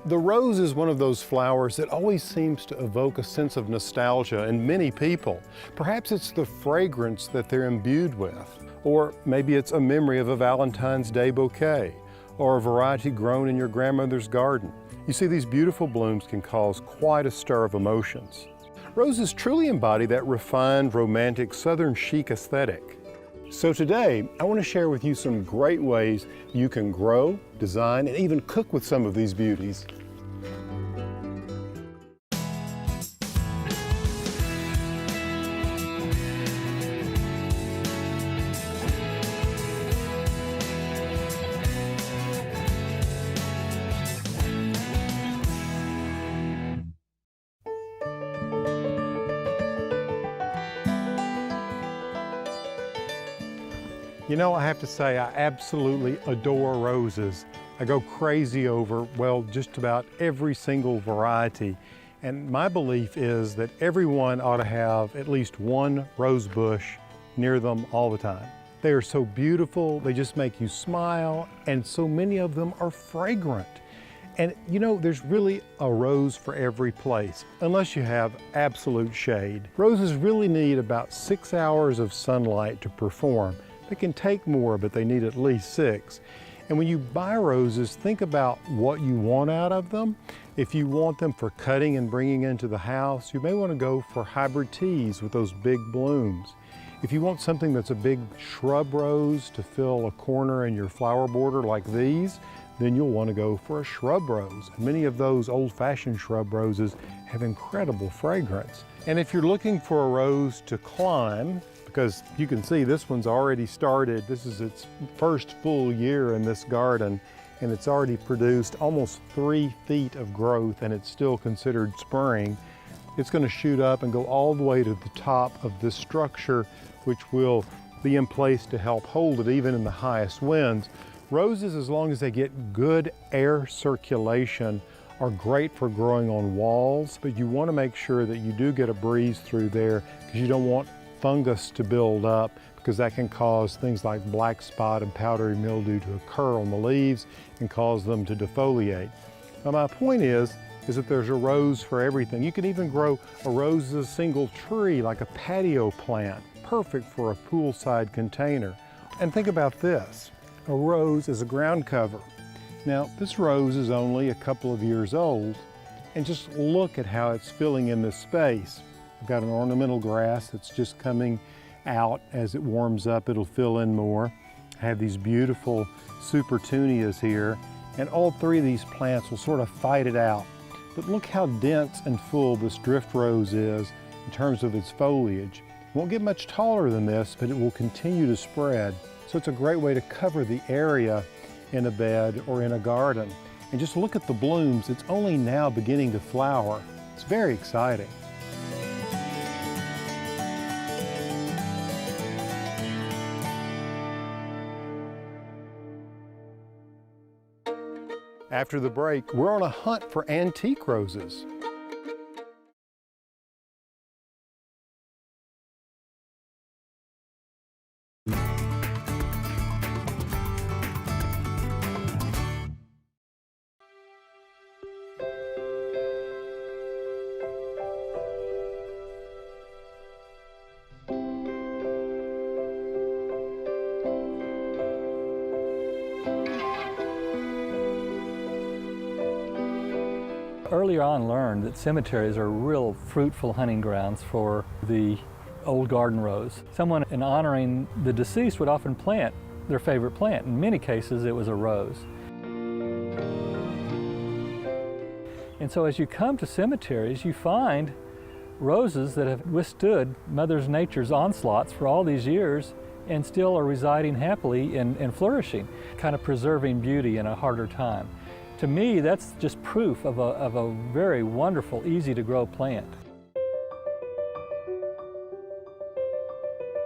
The rose is one of those flowers that always seems to evoke a sense of nostalgia in many people. Perhaps it's the fragrance that they're imbued with, or maybe it's a memory of a Valentine's Day bouquet, or a variety grown in your grandmother's garden. You see, these beautiful blooms can cause quite a stir of emotions. Roses truly embody that refined, romantic, southern chic aesthetic. So today, I want to share with you some great ways you can grow, design, and even cook with some of these beauties. You know, I have to say, I absolutely adore roses. I go crazy over, well, just about every single variety. And my belief is that everyone ought to have at least one rose bush near them all the time. They are so beautiful, they just make you smile, and so many of them are fragrant. And you know, there's really a rose for every place, unless you have absolute shade. Roses really need about 6 hours of sunlight to perform. They can take more, but they need at least 6. And when you buy roses, think about what you want out of them. If you want them for cutting and bringing into the house, you may want to go for hybrid teas with those big blooms. If you want something that's a big shrub rose to fill a corner in your flower border like these, then you'll want to go for a shrub rose. And many of those old-fashioned shrub roses have incredible fragrance. And if you're looking for a rose to climb, because you can see this one's already started. This is its first full year in this garden, and it's already produced almost 3 feet of growth, and it's still considered spring. It's going to shoot up and go all the way to the top of this structure, which will be in place to help hold it even in the highest winds. Roses, as long as they get good air circulation, are great for growing on walls, but you want to make sure that you do get a breeze through there, because you don't want fungus to build up, because that can cause things like black spot and powdery mildew to occur on the leaves and cause them to defoliate. Now my point is that there's a rose for everything. You can even grow a rose as a single tree, like a patio plant, perfect for a poolside container. And think about this, a rose as a ground cover. Now this rose is only a couple of years old, and just look at how it's filling in this space. I've got an ornamental grass that's just coming out. As it warms up, it'll fill in more. I have these beautiful supertunias here, and all 3 of these plants will sort of fight it out. But look how dense and full this drift rose is in terms of its foliage. It won't get much taller than this, but it will continue to spread. So it's a great way to cover the area in a bed or in a garden. And just look at the blooms. It's only now beginning to flower. It's very exciting. After the break, we're on a hunt for antique roses. Earlier on learned that cemeteries are real fruitful hunting grounds for the old garden rose. Someone in honoring the deceased would often plant their favorite plant. In many cases it was a rose. And so as you come to cemeteries, you find roses that have withstood Mother Nature's onslaughts for all these years and still are residing happily and flourishing, kind of preserving beauty in a harder time. To me, that's just proof of a very wonderful, easy to grow plant.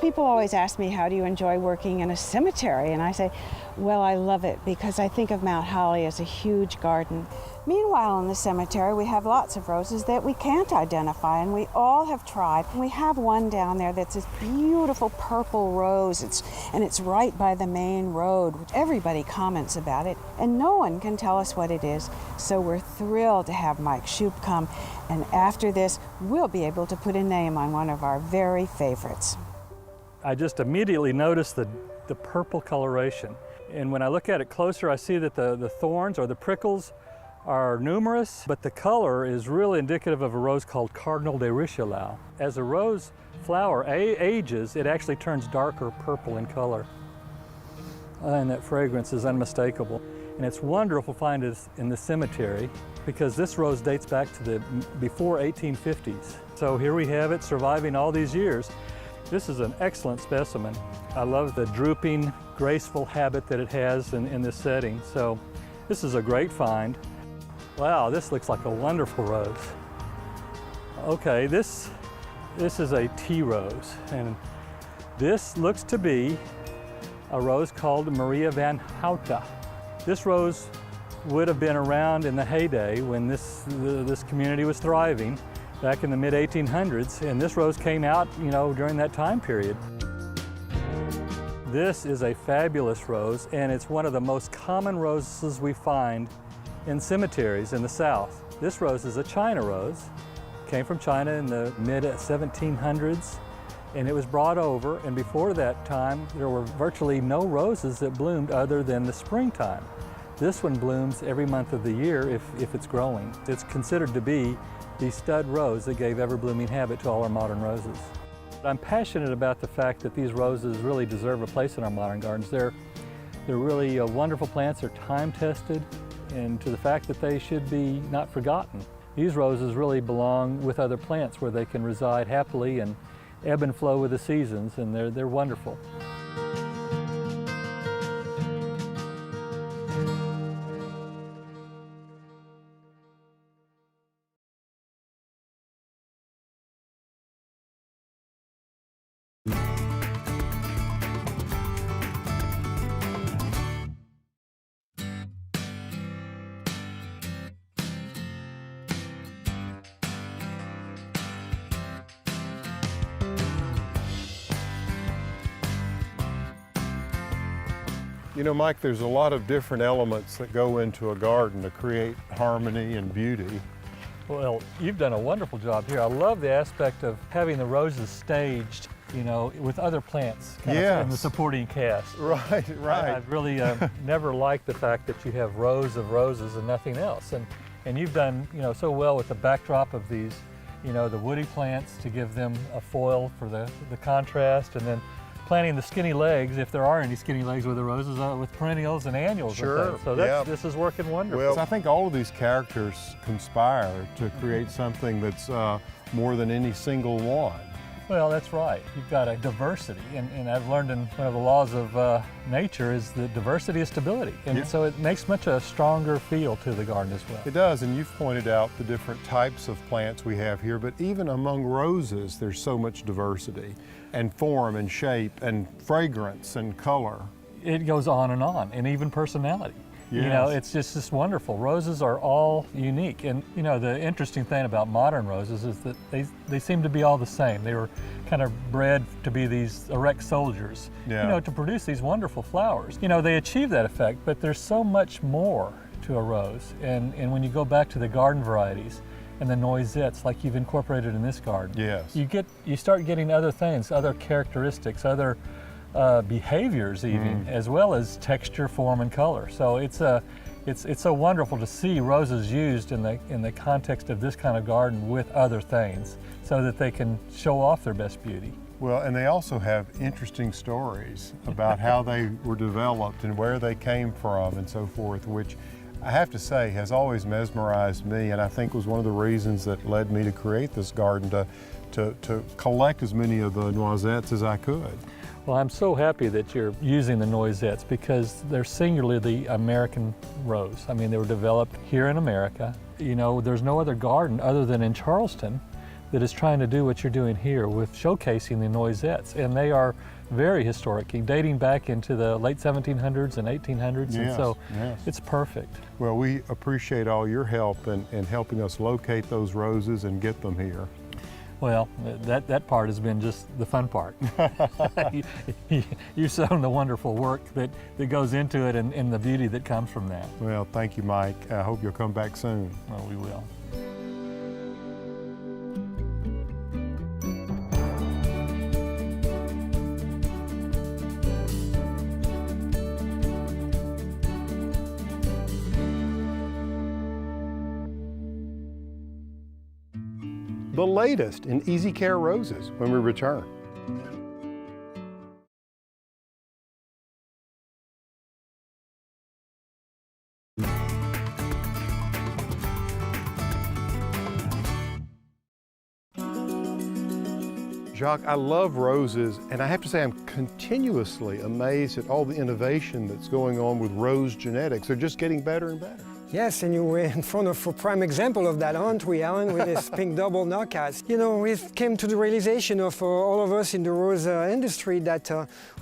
People always ask me, how do you enjoy working in a cemetery? And I say, well, I love it because I think of Mount Holly as a huge garden. Meanwhile, in the cemetery, we have lots of roses that we can't identify, and we all have tried. We have one down there that's this beautiful purple rose, and it's right by the main road. Everybody comments about it, and no one can tell us what it is. So we're thrilled to have Mike Shoup come, and after this, we'll be able to put a name on one of our very favorites. I just immediately noticed the purple coloration. And when I look at it closer, I see that the thorns or the prickles are numerous, but the color is really indicative of a rose called Cardinal de Richelieu. As a rose flower ages, it actually turns darker purple in color. And that fragrance is unmistakable. And it's wonderful to find it in the cemetery because this rose dates back to the before 1850s. So here we have it surviving all these years. This is an excellent specimen. I love the drooping, graceful habit that it has in this setting. So this is a great find. Wow, this looks like a wonderful rose. Okay, this is a tea rose, and this looks to be a rose called Maria van Houten. This rose would have been around in the heyday when this community was thriving back in the mid-1800s, and this rose came out, during that time period. This is a fabulous rose, and it's one of the most common roses we find in cemeteries in the South. This rose is a China rose. Came from China in the mid-1700s, and it was brought over, and before that time there were virtually no roses that bloomed other than the springtime. This one blooms every month of the year if it's growing. It's considered to be the stud rose that gave ever-blooming habit to all our modern roses. I'm passionate about the fact that these roses really deserve a place in our modern gardens. They're really wonderful plants. They're time-tested, and to the fact that they should be not forgotten. These roses really belong with other plants where they can reside happily and ebb and flow with the seasons, and they're wonderful. You know, Mike, there's a lot of different elements that go into a garden to create harmony and beauty. Well, you've done a wonderful job here. I love the aspect of having the roses staged, with other plants kind of in the supporting cast. Right. I've really never liked the fact that you have rows of roses and nothing else. And you've done, so well with the backdrop of these, the woody plants to give them a foil for the contrast, and then planting the skinny legs, if there are any skinny legs with the roses, with perennials and annuals. Sure. So this is working wonderful. Well, I think all of these characters conspire to create something that's more than any single one. Well, that's right. You've got a diversity, and I've learned in one of the laws of nature is that diversity is stability, and so it makes much a stronger feel to the garden as well. It does, and you've pointed out the different types of plants we have here, but even among roses, there's so much diversity, and form and shape and fragrance and color. It goes on, and even personality. Yes. It's just wonderful. Roses are all unique, and the interesting thing about modern roses is that they seem to be all the same. They were kind of bred to be these erect soldiers, to produce these wonderful flowers. They achieve that effect, but there's so much more to a rose, and when you go back to the garden varieties and the noisettes like you've incorporated in this garden, you start getting other things, other characteristics, other behaviors even, as well as texture, form, and color. So it's so wonderful to see roses used in the context of this kind of garden with other things, so that they can show off their best beauty. Well, and they also have interesting stories about how they were developed and where they came from and so forth, which I have to say has always mesmerized me, and I think was one of the reasons that led me to create this garden, to collect as many of the noisettes as I could. Well, I'm so happy that you're using the noisettes because they're singularly the American rose. I mean, they were developed here in America. There's no other garden other than in Charleston that is trying to do what you're doing here with showcasing the noisettes, and they are very historic, dating back into the late 1700s and 1800s, and so it's perfect. Well, we appreciate all your help in helping us locate those roses and get them here. Well, that part has been just the fun part. You've shown the wonderful work that goes into it and the beauty that comes from that. Well, thank you, Mike. I hope you'll come back soon. Well, we will. The latest in easy care roses when we return. Jacques, I love roses, and I have to say I'm continuously amazed at all the innovation that's going on with rose genetics. They're just getting better and better. Yes, and you were in front of a prime example of that, aren't we, Alan, with this pink double knockouts. You know, we came to the realization of all of us in the rose industry that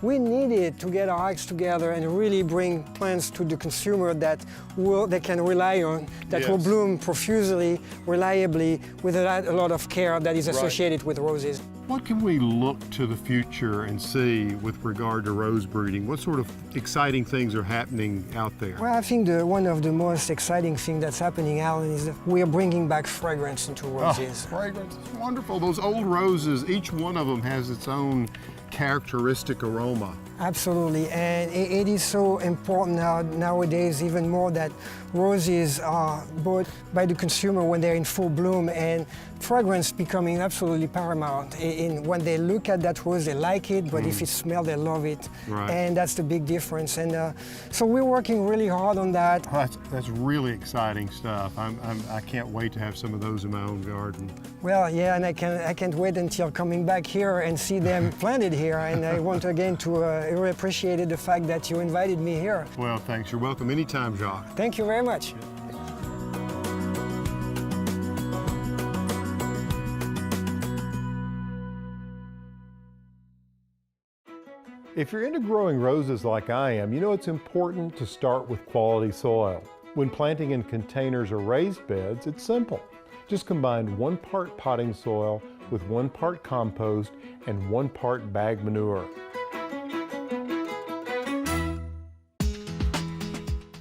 we needed to get our acts together and really bring plants to the consumer that they can rely on, that will bloom profusely, reliably, with a lot of care that is associated with roses. What can we look to the future and see with regard to rose breeding? What sort of exciting things are happening out there? Well, I think one of the most exciting things that's happening, Alan, is that we are bringing back fragrance into roses. Oh, fragrance is wonderful. Those old roses, each one of them has its own characteristic aroma. Absolutely, and it is so important nowadays even more that roses are bought by the consumer when they're in full bloom, and fragrance becoming absolutely paramount. When they look at that rose, they like it, but if it smells, they love it. Right. And that's the big difference. And so we're working really hard on that. Oh, that's really exciting stuff. I can't wait to have some of those in my own garden. Well, yeah, and I can't wait until coming back here and see them planted here. And I want again to really appreciate the fact that you invited me here. Well, thanks. You're welcome anytime, Jacques. Thank you very much. If you're into growing roses like I am, you know it's important to start with quality soil. When planting in containers or raised beds, it's simple. Just combine 1 part potting soil with 1 part compost and 1 part bag manure.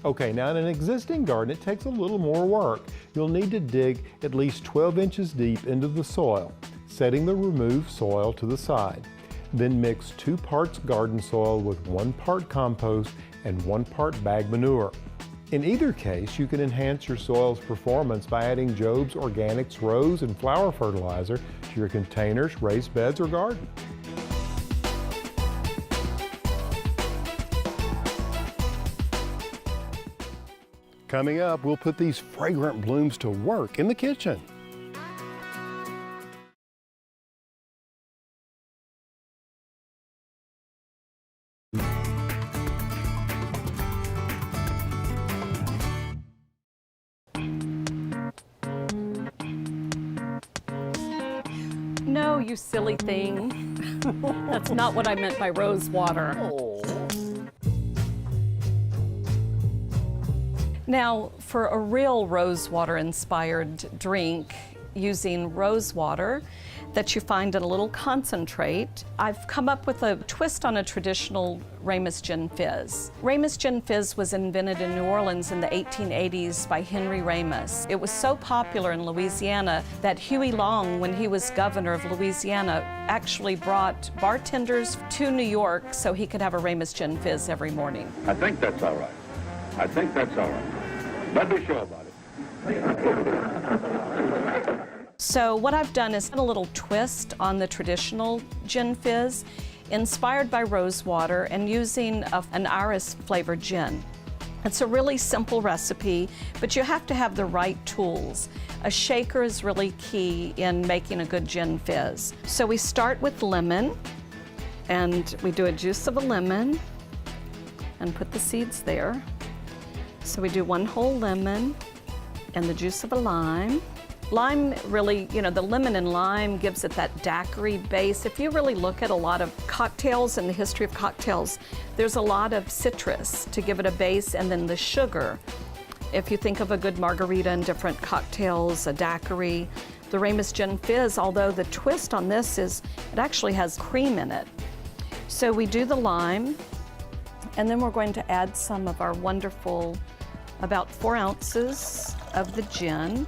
Okay, now in an existing garden, it takes a little more work. You'll need to dig at least 12 inches deep into the soil, setting the removed soil to the side. Then mix 2 parts garden soil with 1 part compost and 1 part bag manure. In either case, you can enhance your soil's performance by adding Job's Organics rose and flower fertilizer to your containers, raised beds, or garden. Coming up, we'll put these fragrant blooms to work in the kitchen. No, you silly thing. That's not what I meant by rose water. Now, for a real rose water inspired drink using rose water that you find in a little concentrate, I've come up with a twist on a traditional Harmonious Gin Fizz. Harmonious Gin Fizz was invented in New Orleans in the 1880s by Henry Ramus. It was so popular in Louisiana that Huey Long, when he was governor of Louisiana, actually brought bartenders to New York so he could have a Harmonious Gin Fizz every morning. I think that's all right. I think that's all right. But be sure about it. So what I've done is a little twist on the traditional gin fizz, inspired by rose water and using an iris flavored gin. It's a really simple recipe, but you have to have the right tools. A shaker is really key in making a good gin fizz. So we start with lemon, and we do a juice of a lemon and put the seeds there. So we do 1 whole lemon and the juice of a lime. Lime really, you know, the lemon and lime gives it that daiquiri base. If you really look at a lot of cocktails and the history of cocktails, there's a lot of citrus to give it a base, and then the sugar. If you think of a good margarita and different cocktails, a daiquiri, the Harmonious Gin Fizz, although the twist on this is it actually has cream in it. So we do the lime, and then we're going to add some of our wonderful, about 4 ounces of the gin.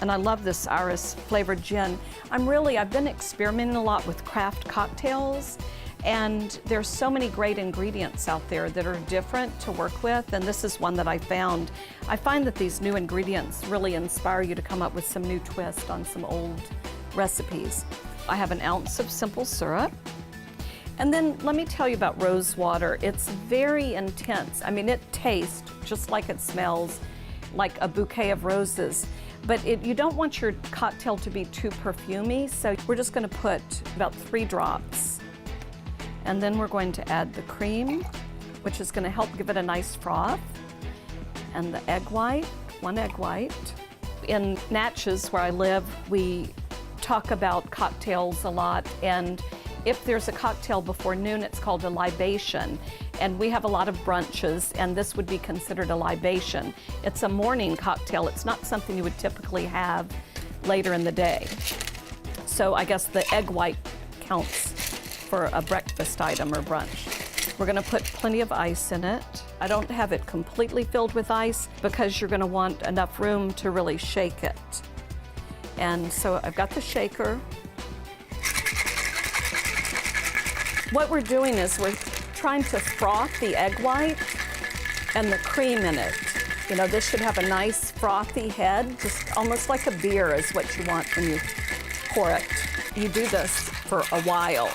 And I love this iris flavored gin. I've been experimenting a lot with craft cocktails, and there's so many great ingredients out there that are different to work with, and this is one that I found. I find that these new ingredients really inspire you to come up with some new twist on some old recipes. I have 1 ounce of simple syrup. And then let me tell you about rose water. It's very intense. I mean, it tastes just like it smells, like a bouquet of roses. But you don't want your cocktail to be too perfumey, so we're just going to put about 3 drops. And then we're going to add the cream, which is going to help give it a nice froth, and the egg white, 1 egg white. In Natchez, where I live, we talk about cocktails a lot, and if there's a cocktail before noon, it's called a libation. And we have a lot of brunches, and this would be considered a libation. It's a morning cocktail. It's not something you would typically have later in the day. So I guess the egg white counts for a breakfast item or brunch. We're gonna put plenty of ice in it. I don't have it completely filled with ice because you're gonna want enough room to really shake it. And so I've got the shaker. What we're doing is we're trying to froth the egg white and the cream in it. You know, this should have a nice frothy head, just almost like a beer is what you want when you pour it. You do this for a while.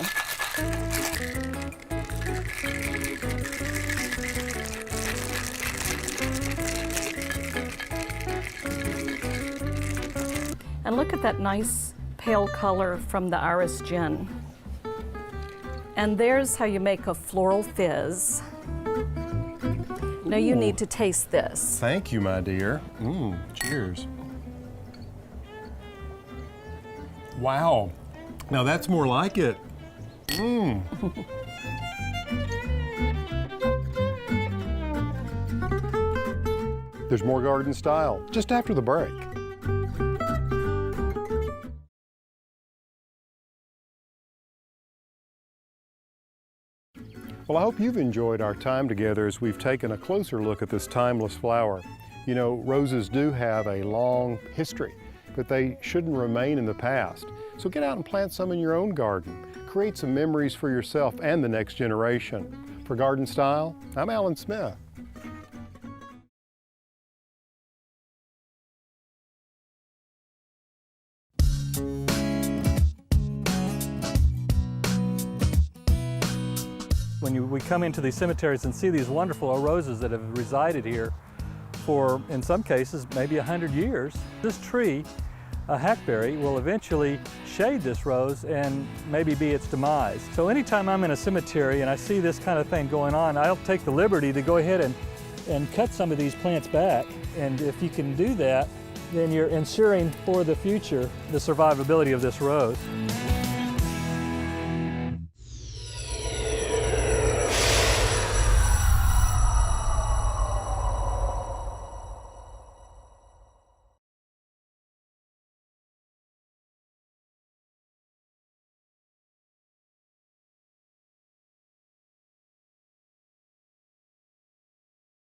And look at that nice pale color from the iris gin. And there's how you make a floral fizz. Now you need to taste this. Thank you, my dear. Cheers. Wow. Now that's more like it. There's more garden style just after the break. Well, I hope you've enjoyed our time together as we've taken a closer look at this timeless flower. You know, roses do have a long history, but they shouldn't remain in the past. So get out and plant some in your own garden. Create some memories for yourself and the next generation. For Garden Style, I'm Alan Smith. When we come into these cemeteries and see these wonderful roses that have resided here for, in some cases, maybe 100 years, this tree, a hackberry, will eventually shade this rose and maybe be its demise. So anytime I'm in a cemetery and I see this kind of thing going on, I'll take the liberty to go ahead and cut some of these plants back. And if you can do that, then you're ensuring for the future the survivability of this rose.